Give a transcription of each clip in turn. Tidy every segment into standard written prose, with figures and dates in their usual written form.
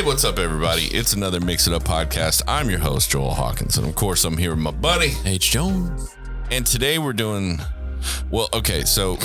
Hey, what's up, everybody? It's another Mix It Up podcast. I'm your host, Joel Hawkins, and of course, I'm here with my buddy, H. Jones. And today we're doing, well, okay, so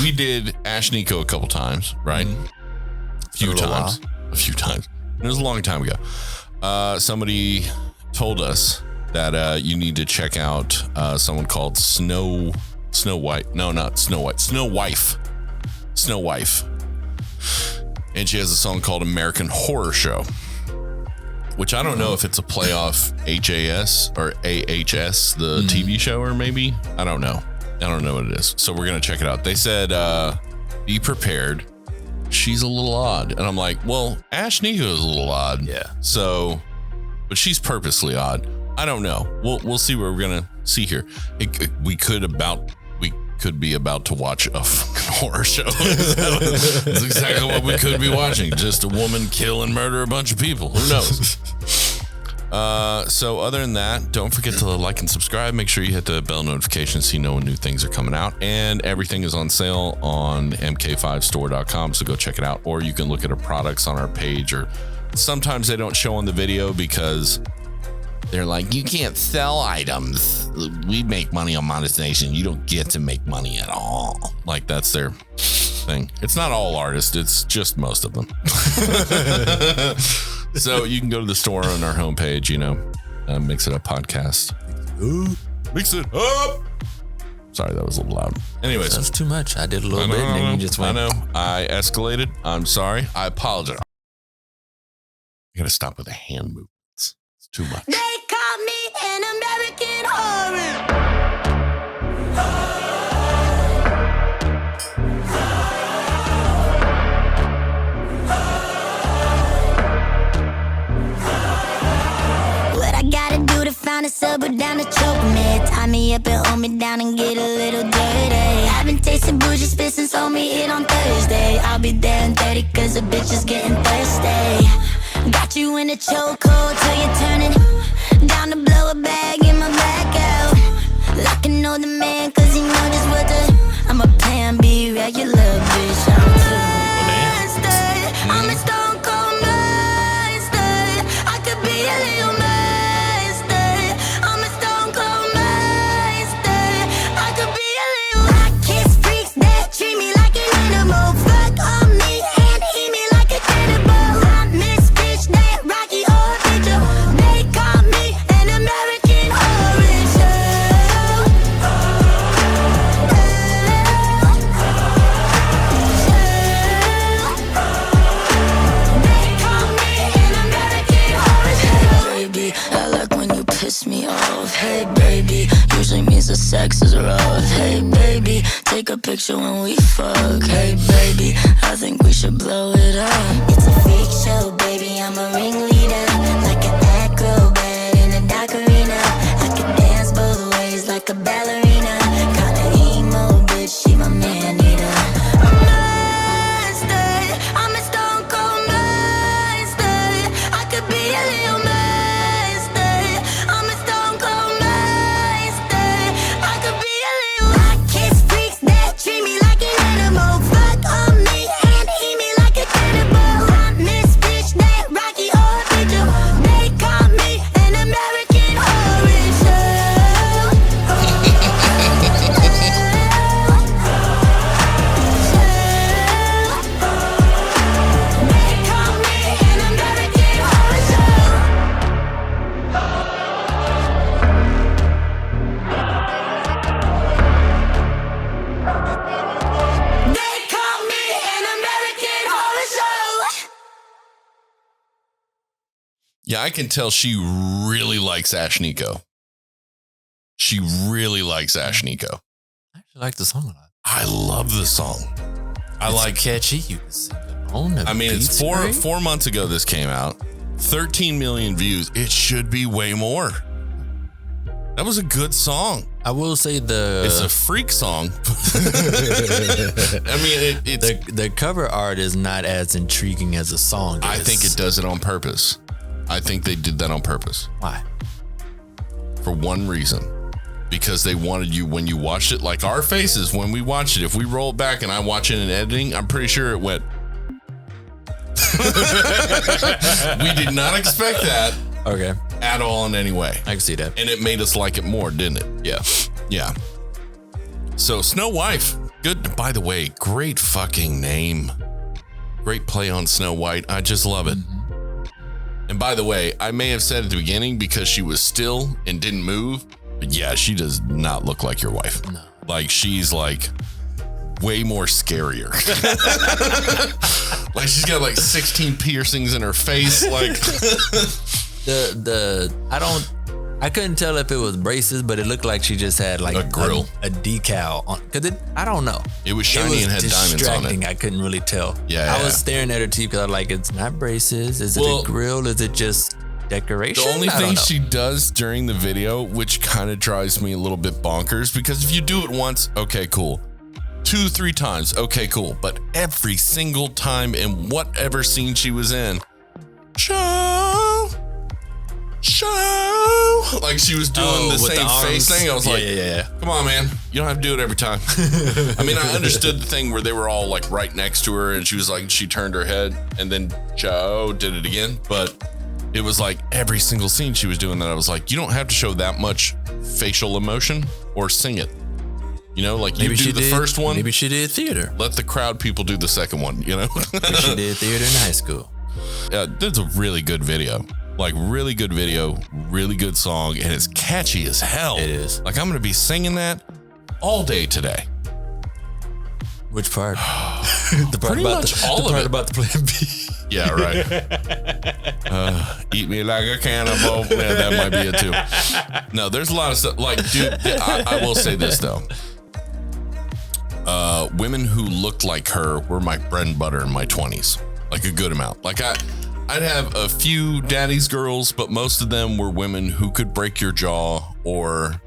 we did Ash Nico a couple times, right? A few times. It was a long time ago. Somebody told us that you need to check out someone called SNOWWIFE. No, not Snow White. SNOWWIFE. And she has a song called American Horror Show, which I don't know if it's a play off HAS or AHS, the TV show, or maybe. I don't know what it is. So we're going to check it out. They said, be prepared. She's a little odd. And I'm like, well, Ash Nico is a little odd. Yeah. So, but she's purposely odd. I don't know. We'll see what we're going to see here. We could be about to watch a fucking horror show. That's exactly what we could be watching. Just a woman kill and murder a bunch of people. Who knows? So other than that, don't forget to like and subscribe. Make sure you hit the bell notification so you know when new things are coming out. And everything is on sale on mk5store.com. So go check it out. Or you can look at our products on our page. Or sometimes they don't show on the video because they're like, you can't sell items. We make money on monetization. You don't get to make money at all. Like, that's their thing. It's not all artists. It's just most of them. So you can go to the store on our homepage, Mix It Up podcast. Mix it up. Sorry, that was a little loud. Anyways. That's too much. I did a little bit and then you just went. I know. I escalated. I'm sorry. I apologize. I got to stop with the hand movements. It's too much. They call me an American horror. What I gotta do to find a sober down to choke me? Tie me up and hold me down and get a little dirty. I've been tasting bougie spit since homie hit on Thursday. I'll be there in 30 cause the bitch is getting thirsty. Got you in a chokehold till you're turning down to blow a bag in my back out. Like an older man cause he know just what to. I'm a plan B regular bitch. I'm a stone cold monster. I could be a little monster. I'm a stone cold monster. I could be a little. I kiss freaks that treat me like an animal. Fuck on me and eat me like a cannibal. I miss bitch that Rocky Horror Picture. They call me an American Horror Show. They call me an American Horror Show. Baby, I like when you piss me off. Hey baby, usually means the sex is rough. Hey baby, take a picture when we fuck. Hey baby, I think we should blow it up. It's a freak show, baby, I'm a ringleader. Like an acrobat in a dark arena. I can dance both ways like a ballerina. Kinda emo, bitch, she my man eater. I'm a monster, I'm a stone cold monster. I could be a little monster. I'm a stone cold monster. I could be a little. I kiss freaks that treat me like an animal. Fuck on me and eat me like a cannibal. I miss bitch that Rocky Horror Picture. They call me an American Horror Show. They call me an American Horror Show. They call me an American Horror Show. Yeah, I can tell she really likes Ash Nico. She really likes Ash Nico. I actually like the song a lot. I love the song. It's catchy. You can sing alone. I mean, it's four months ago this came out. 13 million views. It should be way more. That was a good song. I will say It's a freak song. I mean, it's the cover art is not as intriguing as the song is. I think it does it on purpose. I think they did that on purpose. Why? For one reason. Because they wanted you, when you watched it, like our faces when we watched it, if we roll it back and I watch it in editing, I'm pretty sure it went We did not expect that Okay. at all in any way. I can see that. And it made us like it more, didn't it? Yeah. Yeah. So SNOWWIFE, good. By the way, great fucking name. Great play on Snow White. I just love it. And by the way, I may have said at the beginning because she was still and didn't move, but yeah, she does not look like your wife. No. Like she's like way more scarier. Like she's got like 16 piercings in her face. Like I couldn't tell if it was braces, but it looked like she just had like A grill. a decal on. Cause I don't know. it was shiny and had diamonds on it. I couldn't really tell. Yeah, I yeah. was staring at her teeth because I'm like, it's not braces. Is Well, it a grill? Is it just decoration? The only I don't thing know. she does during the video, which kind of drives me a little bit bonkers, because if you do it once, okay, cool. 2-3 times, okay, cool. But every single time in whatever scene she was in, show, like she was doing the with same arms. face thing. I was like, yeah. come on, man. You don't have to do it every time. I mean, I understood the thing where they were all like right next to her and she was like, she turned her head and then Joe did it again. But it was like every single scene she was doing that. I was like, you don't have to show that much facial emotion or sing it. You know, like you do the first one. Maybe she did theater. Let the crowd people do the second one, you know? Maybe she did theater in high school. That's a really good video. Like really good video, really good song, and it's catchy as hell. It is. Like I'm gonna be singing that all day today. Which part? The part Pretty about much the, all the of part it. about the plan B. Yeah, right. Eat me like a cannibal. Yeah, that might be it too. No, there's a lot of stuff. Like, dude, I will say this though. Women who looked like her were my bread and butter in my 20s. Like a good amount. Like I'd have a few daddy's girls, but most of them were women who could break your jaw or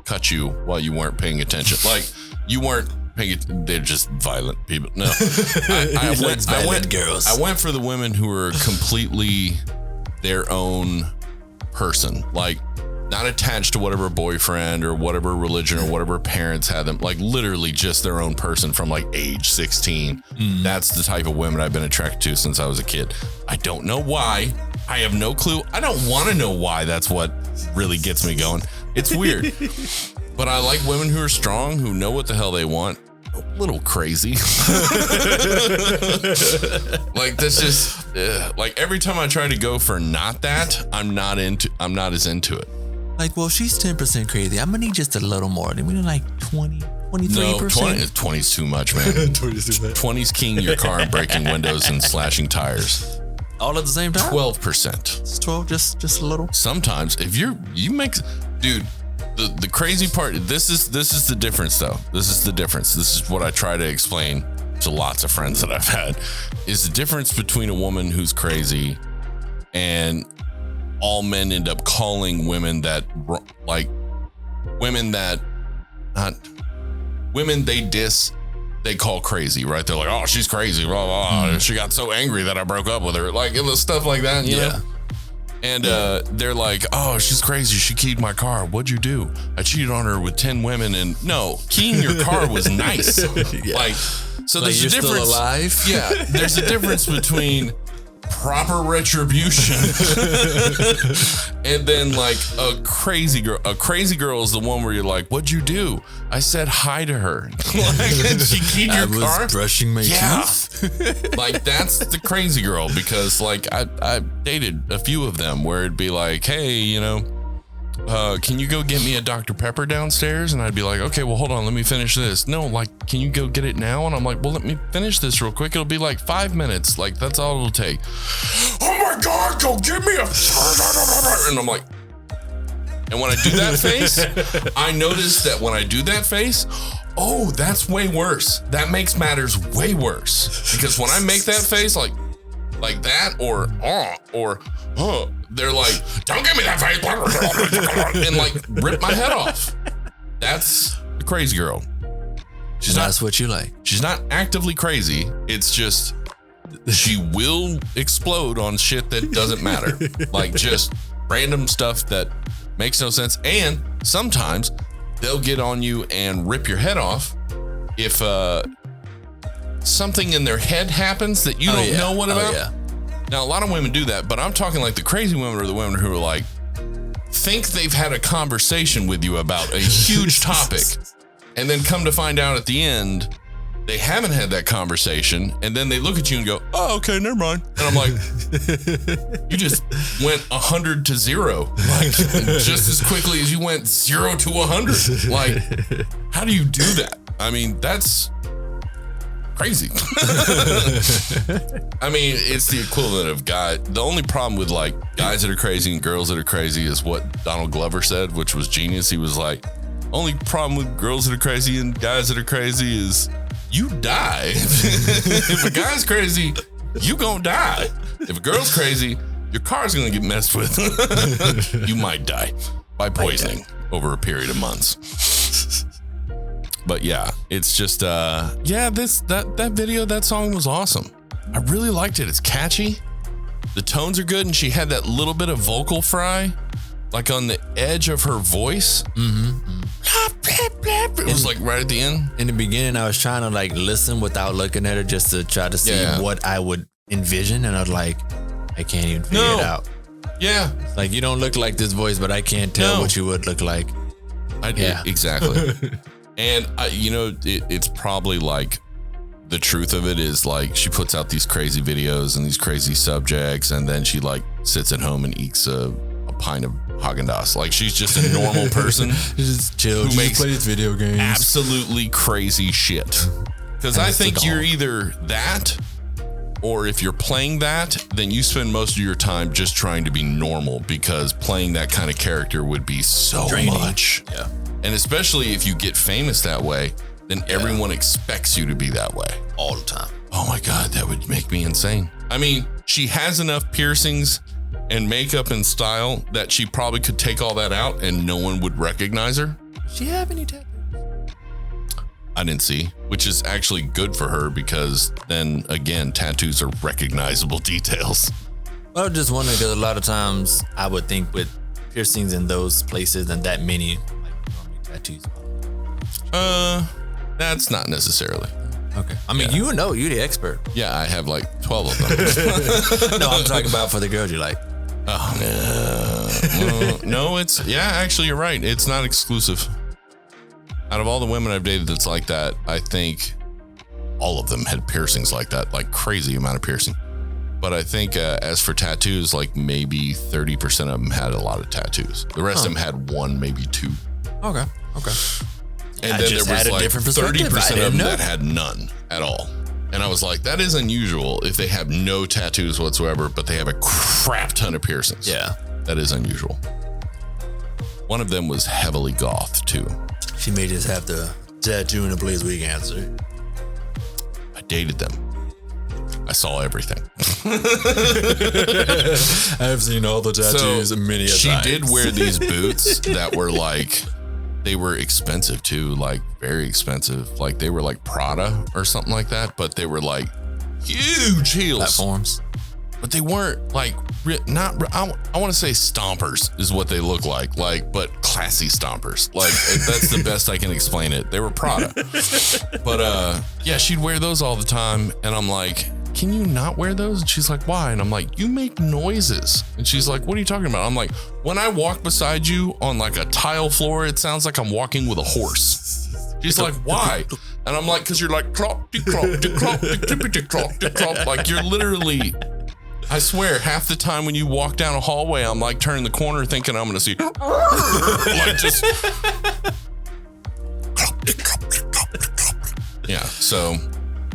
cut you while you weren't paying attention. Like you weren't paying it. They're just violent people. No, I went for the women who were completely their own person. Like not attached to whatever boyfriend or whatever religion or whatever parents had them, like literally just their own person from like age 16. That's the type of women I've been attracted to since I was a kid. I don't know why. I have no clue. I don't want to know why. That's what really gets me going. It's weird. But I like women who are strong, who know what the hell they want. A little crazy. Like that's just like every time I try to go for not that, I'm not as into it. Like, well, she's 10% crazy. I'm gonna need just a little more. We need like 20, 23%. No, 20's too much, man. 20's keying your car and breaking windows and slashing tires. All at the same time? 12%. It's 12, just a little. Sometimes if you make, dude, the crazy part, this is the difference though. This is the difference. This is what I try to explain to lots of friends that I've had, is the difference between a woman who's crazy and all men end up calling women that, like women that, not women they diss, they call crazy, right? They're like, oh, she's crazy, blah, blah, blah. She got so angry that I broke up with her. Like it was stuff like that, you know? And they're like, oh, she's crazy. She keyed my car. What'd you do? I cheated on her with 10 women. And no, keying your car was nice. Like, so like there's you're a difference. Still alive? Yeah, there's a difference between proper retribution and then like a crazy girl. A crazy girl is the one where you're like, what'd you do? I said hi to her. Like, and she keyed your car. I was brushing my teeth. Like that's the crazy girl, because like I dated a few of them where it'd be like, hey, you know, can you go get me a Dr. Pepper downstairs? And I'd be like, okay, well, hold on, let me finish this. No, like, can you go get it now? And I'm like, well, let me finish this real quick. It'll be like 5 minutes. Like, that's all it'll take. Oh my God, go get me a... And I'm like... And when I do that face, I notice that when I do that face, oh, that's way worse. That makes matters way worse. Because when I make that face like that or they're like, don't give me that face, and like rip my head off. That's the crazy girl. That's what you like. She's not actively crazy. It's just she will explode on shit that doesn't matter. Like just random stuff that makes no sense. And sometimes they'll get on you and rip your head off if something in their head happens that you don't know what about. Yeah. Now, a lot of women do that, but I'm talking like the crazy women or the women who are like, think they've had a conversation with you about a huge topic, and then come to find out at the end, they haven't had that conversation, and then they look at you and go, oh, okay, never mind. And I'm like, you just went 100 to 0, like just as quickly as you went 0 to 100. Like, how do you do that? I mean, that's crazy. I mean, it's the equivalent of the only problem with like guys that are crazy and girls that are crazy is what Donald Glover said, which was genius. He was like, only problem with girls that are crazy and guys that are crazy is you die. If a guy's crazy, you gonna die. If a girl's crazy, your car's gonna get messed with. You might die by poisoning over a period of months. But yeah, it's just that video, that song was awesome. I really liked it. It's catchy. The tones are good, and she had that little bit of vocal fry, like on the edge of her voice. It was like right at the end. In the beginning, I was trying to like listen without looking at her just to try to see what I would envision, and I was like, I can't even figure it out. Yeah, like you don't look like this voice, but I can't tell what you would look like. Exactly. And it's probably like the truth of it is like she puts out these crazy videos and these crazy subjects, and then she like sits at home and eats a pint of Haagen-Dazs. Like she's just a normal person just chill, who makes plays video games, absolutely crazy shit. Because I think you're either that, or if you're playing that, then you spend most of your time just trying to be normal, because playing that kind of character would be so draining. Much. Yeah. And especially if you get famous that way, then everyone expects you to be that way all the time. Oh my God, that would make me insane. I mean, she has enough piercings and makeup and style that she probably could take all that out and no one would recognize her. Does she have any tattoos? I didn't see, which is actually good for her, because then again, tattoos are recognizable details. I was just wondering, because a lot of times I would think with piercings in those places and that many tattoos. That's not necessarily. Okay. I mean, you're the expert. Yeah, I have like 12 of them. No, I'm talking about for the girls you like. Oh, no, actually, you're right. It's not exclusive. Out of all the women I've dated that's like that, I think all of them had piercings like that, like crazy amount of piercing. But I think as for tattoos, like maybe 30% of them had a lot of tattoos. The rest of them had one, maybe two. Okay. And then there was like 30% of them that had none at all. And I was like, that is unusual if they have no tattoos whatsoever, but they have a crap ton of piercings. Yeah. That is unusual. One of them was heavily goth too. She may just have the tattoo in a place we can answer. I dated them. I saw everything. I've seen all the tattoos many a times. She did wear these boots that were like, they were expensive too, like very expensive. Like they were like Prada or something like that, but they were like huge heels. Platforms. But they weren't like, I want to say stompers is what they look like, but classy stompers. Like that's the best I can explain it. They were Prada. But yeah, she'd wear those all the time. And I'm like, can you not wear those? And she's like, why? And I'm like, you make noises. And she's like, what are you talking about? I'm like, when I walk beside you on like a tile floor, it sounds like I'm walking with a horse. She's like, why? And I'm like, because you're like, clop, de-clop, de-clop, de-clop, de-clop. Like you're literally, I swear, half the time when you walk down a hallway, I'm like turning the corner thinking I'm going to see, like just, yeah. So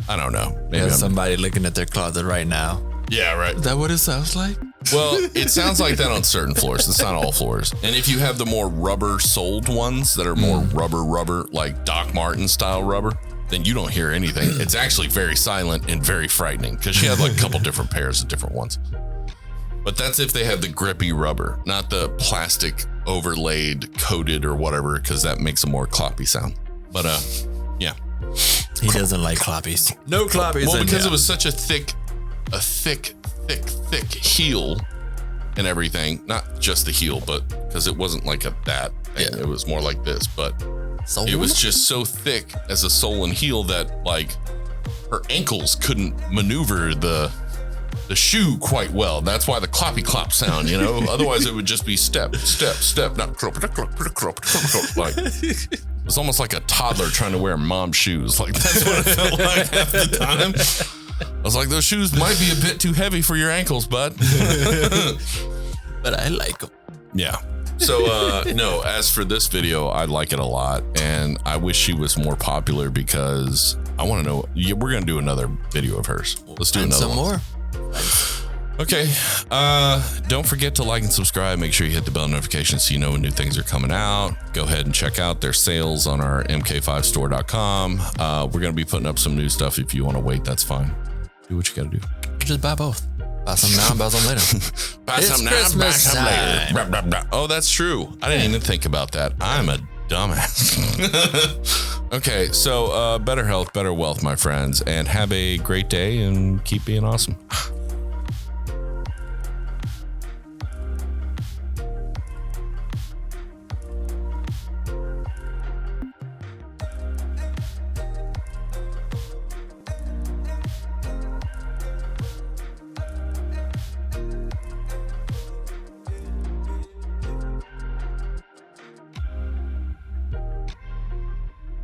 I don't know. Maybe somebody looking at their closet right now. Yeah, right. Is that what it sounds like? Well, it sounds like that on certain floors. It's not all floors. And if you have the more rubber soled ones that are more rubber, like Doc Marten style rubber, then you don't hear anything. It's actually very silent and very frightening, because she had like a couple different pairs of different ones. But that's if they have the grippy rubber, not the plastic overlaid, coated or whatever, because that makes a more cloppy sound. But yeah. He doesn't like cloppies. No cloppies. Well, because it was such a thick heel and everything. Not just the heel, but because it wasn't like that thing. Yeah. It was more like this, but it was just so thick as a sole and heel that like her ankles couldn't maneuver the shoe quite well. That's why the cloppy clop sound, you know. Otherwise, it would just be step, step, step, not crop, like it's almost like a toddler trying to wear mom's shoes. Like that's what it felt like half the time. I was like, those shoes might be a bit too heavy for your ankles, bud. But I like them. Yeah. So no, as for this video, I like it a lot, and I wish she was more popular because I want to know. Yeah, we're gonna do another video of hers. Let's do another some one. more. Okay. Don't forget to like and subscribe. Make sure you hit the bell notification so you know when new things are coming out. Go ahead and check out their sales on our mk5store.com. We're going to be putting up some new stuff. If you want to wait, that's fine. Do what you got to do. Just buy both. Buy some now, buy some later. Buy some now, buy some later. Oh, that's true. I didn't even think about that. I'm a dumbass. Okay, so better health, better wealth, my friends, and have a great day and keep being awesome.